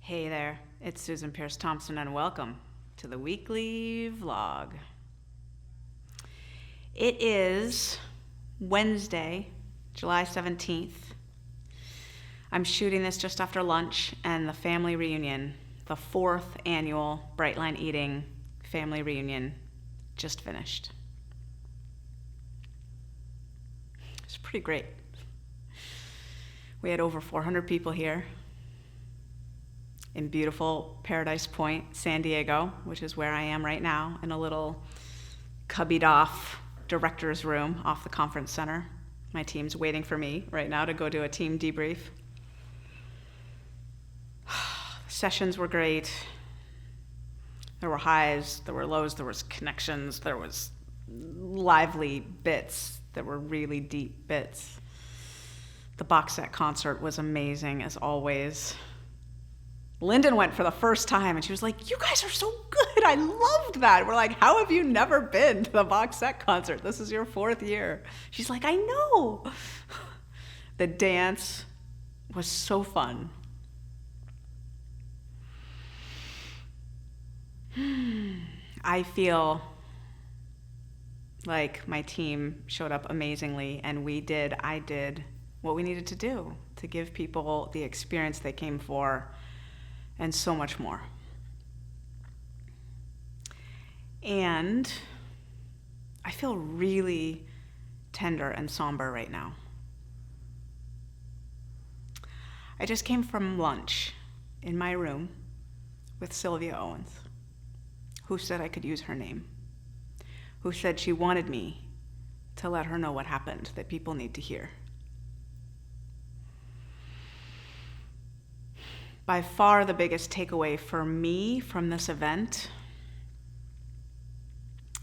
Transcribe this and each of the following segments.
Hey there, it's Susan Pierce Thompson, and welcome to the weekly vlog. It is Wednesday, July 17th. I'm shooting this just after lunch and the family reunion, the 4th annual Brightline Eating family reunion, just finished. It's pretty great. We had over 400 people here in beautiful Paradise Point, San Diego, which is where I am right now, in a little cubbied off director's room off the conference center. My team's waiting for me right now to go do a team debrief. Sessions were great. There were highs, there were lows, there was connections, there was lively bits, there were really deep bits. The box set concert was amazing, as always. Lyndon went for the first time, and she was like, "You guys are so good. I loved that." We're like, "How have you never been to the box set concert? This is your 4th year." She's like, "I know." The dance was so fun. I feel like my team showed up amazingly, and I did what we needed to do to give people the experience they came for, and so much more. And I feel really tender and somber right now. I just came from lunch in my room with Sylvia Owens, who said I could use her name, who said she wanted me to let her know what happened, that people need to hear. By far the biggest takeaway for me from this event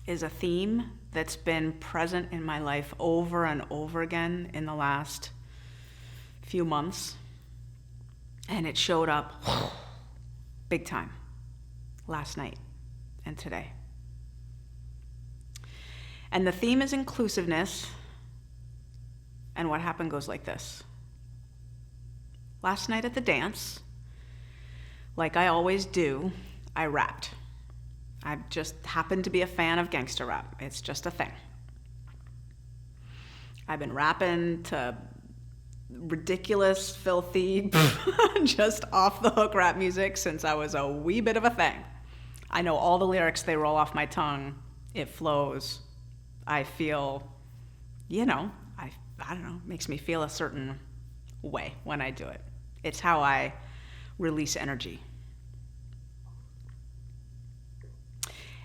is a theme that's been present in my life over and over again in the last few months. And it showed up big time last night and today. And the theme is inclusiveness. And what happened goes like this. Last night at the dance, like I always do, I rapped. I just happen to be a fan of gangster rap. It's just a thing. I've been rapping to ridiculous, filthy, just off the hook rap music since I was a wee bit of a thing. I know all the lyrics, they roll off my tongue. It flows. I feel, I don't know, makes me feel a certain way when I do it. It's how I release energy.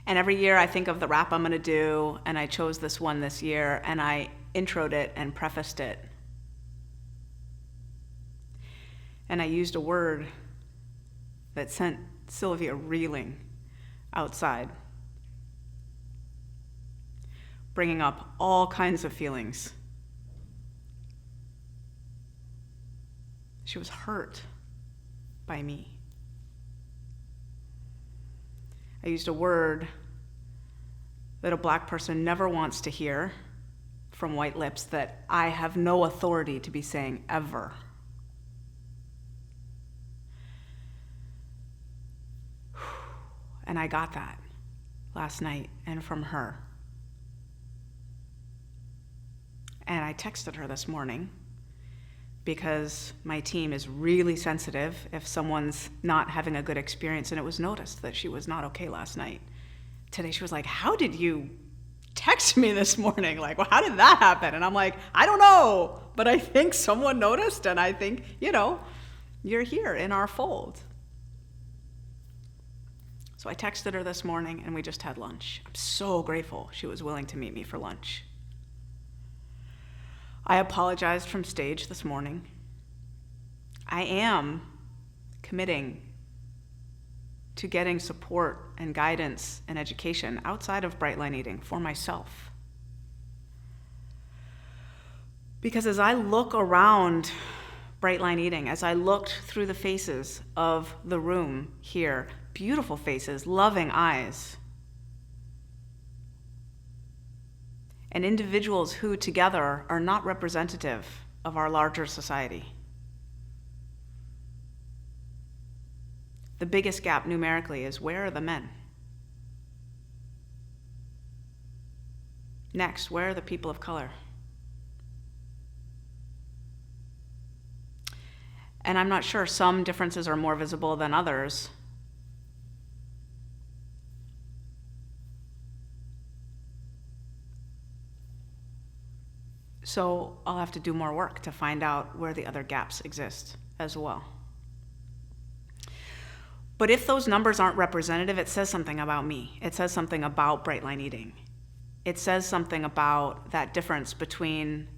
And every year I think of the rap I'm gonna do, and I chose this one this year, and I introed it and prefaced it. And I used a word that sent Sylvia reeling outside, bringing up all kinds of feelings. She was hurt by me. I used a word that a Black person never wants to hear from white lips, that I have no authority to be saying ever. And I got that last night, and from her. And I texted her this morning, because my team is really sensitive if someone's not having a good experience, and it was noticed that she was not okay last night. Today she was like, "How did you text me this morning? Like, well, how did that happen?" And I'm like, "I don't know, but I think someone noticed, and I think, you're here in our fold." So I texted her this morning, and we just had lunch. I'm so grateful she was willing to meet me for lunch. I apologized from stage this morning. I am committing to getting support and guidance and education outside of Brightline Eating for myself. Because as I look around Brightline Eating, as I looked through the faces of the room here, beautiful faces, loving eyes, and individuals who together are not representative of our larger society. The biggest gap numerically is, where are the men? Next, where are the people of color? And I'm not sure, some differences are more visible than others. So I'll have to do more work to find out where the other gaps exist as well. But if those numbers aren't representative, it says something about me. It says something about Bright Line Eating. It says something about that difference between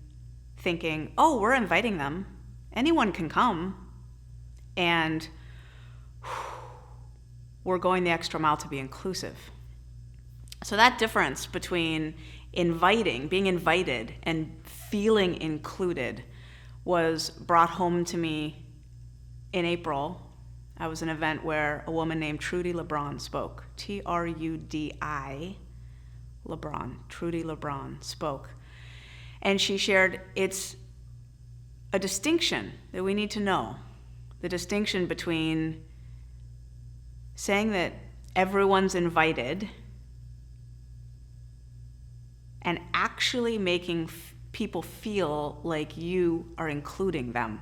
thinking, oh, we're inviting them, anyone can come, and we're going the extra mile to be inclusive. So that difference between being invited, and feeling included was brought home to me in April. I was an event where a woman named Trudy LeBron spoke. Trudi LeBron. Trudy LeBron spoke. And she shared, it's a distinction that we need to know. The distinction between saying that everyone's invited and actually making people feel like you are including them.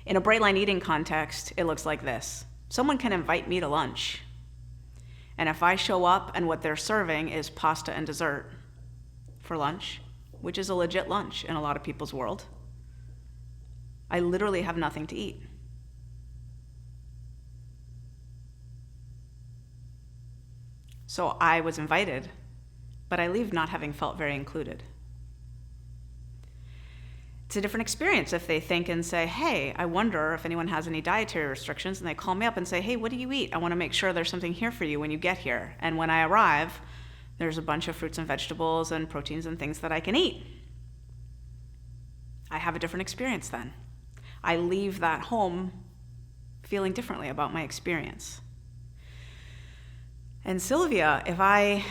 In a Bright Line Eating context, it looks like this. Someone can invite me to lunch, and if I show up and what they're serving is pasta and dessert for lunch, which is a legit lunch in a lot of people's world, I literally have nothing to eat. So I was invited, but I leave not having felt very included. It's a different experience if they think and say, hey, I wonder if anyone has any dietary restrictions, and they call me up and say, hey, what do you eat? I want to make sure there's something here for you when you get here. And when I arrive, there's a bunch of fruits and vegetables and proteins and things that I can eat. I have a different experience then. I leave that home feeling differently about my experience. And Sylvia, I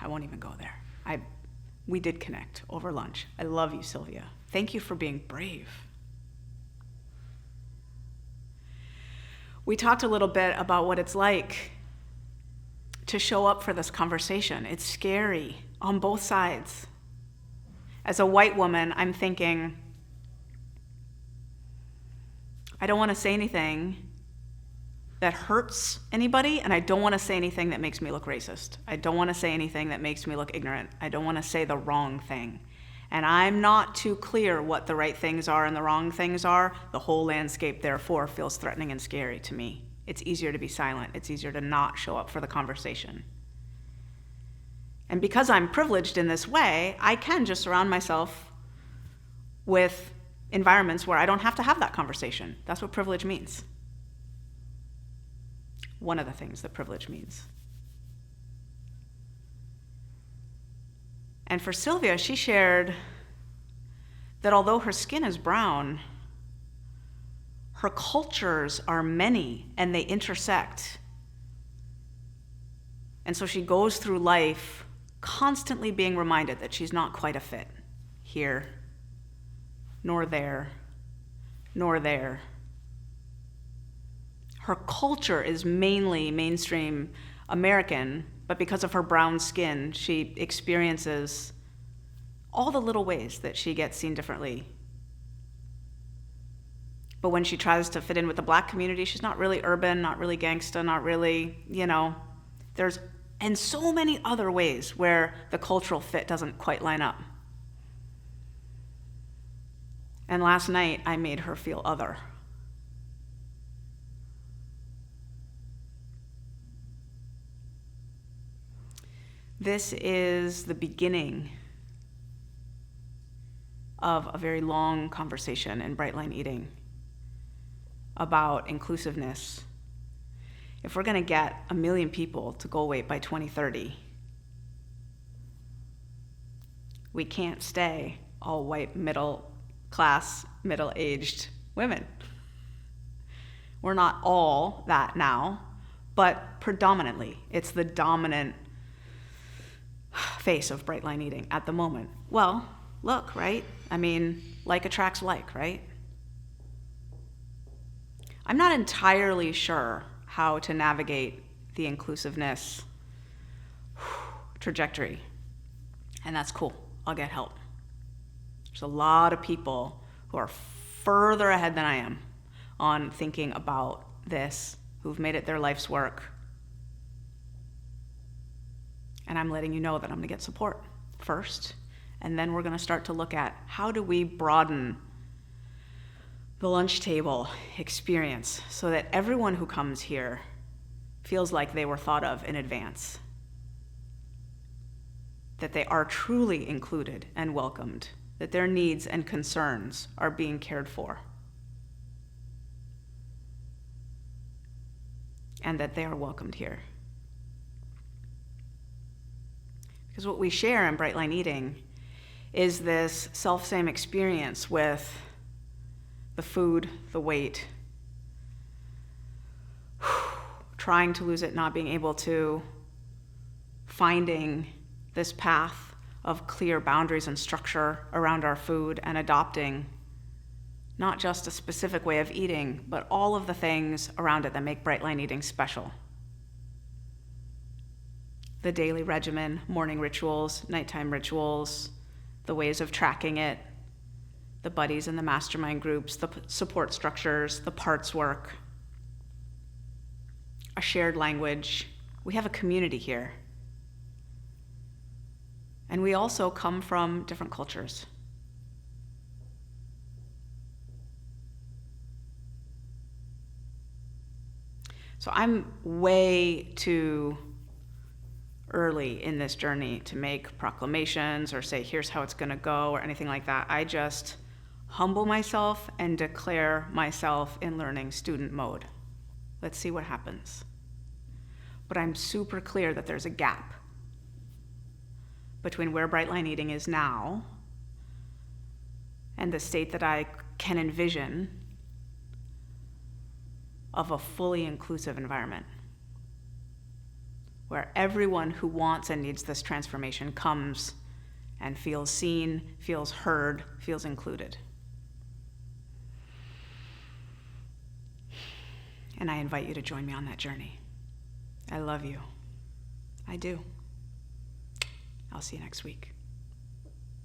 won't even go there. We did connect over lunch. I love you, Sylvia. Thank you for being brave. We talked a little bit about what it's like to show up for this conversation. It's scary on both sides. As a white woman, I'm thinking, I don't want to say anything that hurts anybody, and I don't want to say anything that makes me look racist. I don't want to say anything that makes me look ignorant. I don't want to say the wrong thing. And I'm not too clear what the right things are and the wrong things are. The whole landscape, therefore, feels threatening and scary to me. It's easier to be silent. It's easier to not show up for the conversation. And because I'm privileged in this way, I can just surround myself with environments where I don't have to have that conversation. That's what privilege means. One of the things that privilege means. And for Sylvia, she shared that although her skin is brown, her cultures are many and they intersect. And so she goes through life constantly being reminded that she's not quite a fit here, nor there, nor there. Her culture is mainly mainstream American, but because of her brown skin, she experiences all the little ways that she gets seen differently. But when she tries to fit in with the Black community, she's not really urban, not really gangsta, not really, and so many other ways where the cultural fit doesn't quite line up. And last night, I made her feel other. This is the beginning of a very long conversation in Bright Line Eating about inclusiveness. If we're going to get 1 million people to goal weight by 2030, we can't stay all white, middle class, middle-aged women. We're not all that now, but predominantly, it's the dominant face of Bright Line Eating at the moment. Well, look, right? I mean, like attracts like, right? I'm not entirely sure how to navigate the inclusiveness trajectory, and that's cool. I'll get help. There's a lot of people who are further ahead than I am on thinking about this, who've made it their life's work. And I'm letting you know that I'm gonna get support first, and then we're gonna start to look at how do we broaden the lunch table experience so that everyone who comes here feels like they were thought of in advance, that they are truly included and welcomed, that their needs and concerns are being cared for, and that they are welcomed here. Because what we share in Bright Line Eating is this self-same experience with the food, the weight, trying to lose it, not being able to, finding this path of clear boundaries and structure around our food, and adopting not just a specific way of eating, but all of the things around it that make Bright Line Eating special. The daily regimen, morning rituals, nighttime rituals, the ways of tracking it, the buddies and the mastermind groups, the support structures, the parts work, a shared language. We have a community here. And we also come from different cultures. So I'm way too early in this journey to make proclamations or say, here's how it's gonna go or anything like that. I just humble myself and declare myself in learning student mode. Let's see what happens. But I'm super clear that there's a gap between where Bright Line Eating is now and the state that I can envision of a fully inclusive environment, where everyone who wants and needs this transformation comes and feels seen, feels heard, feels included. And I invite you to join me on that journey. I love you. I do. I'll see you next week.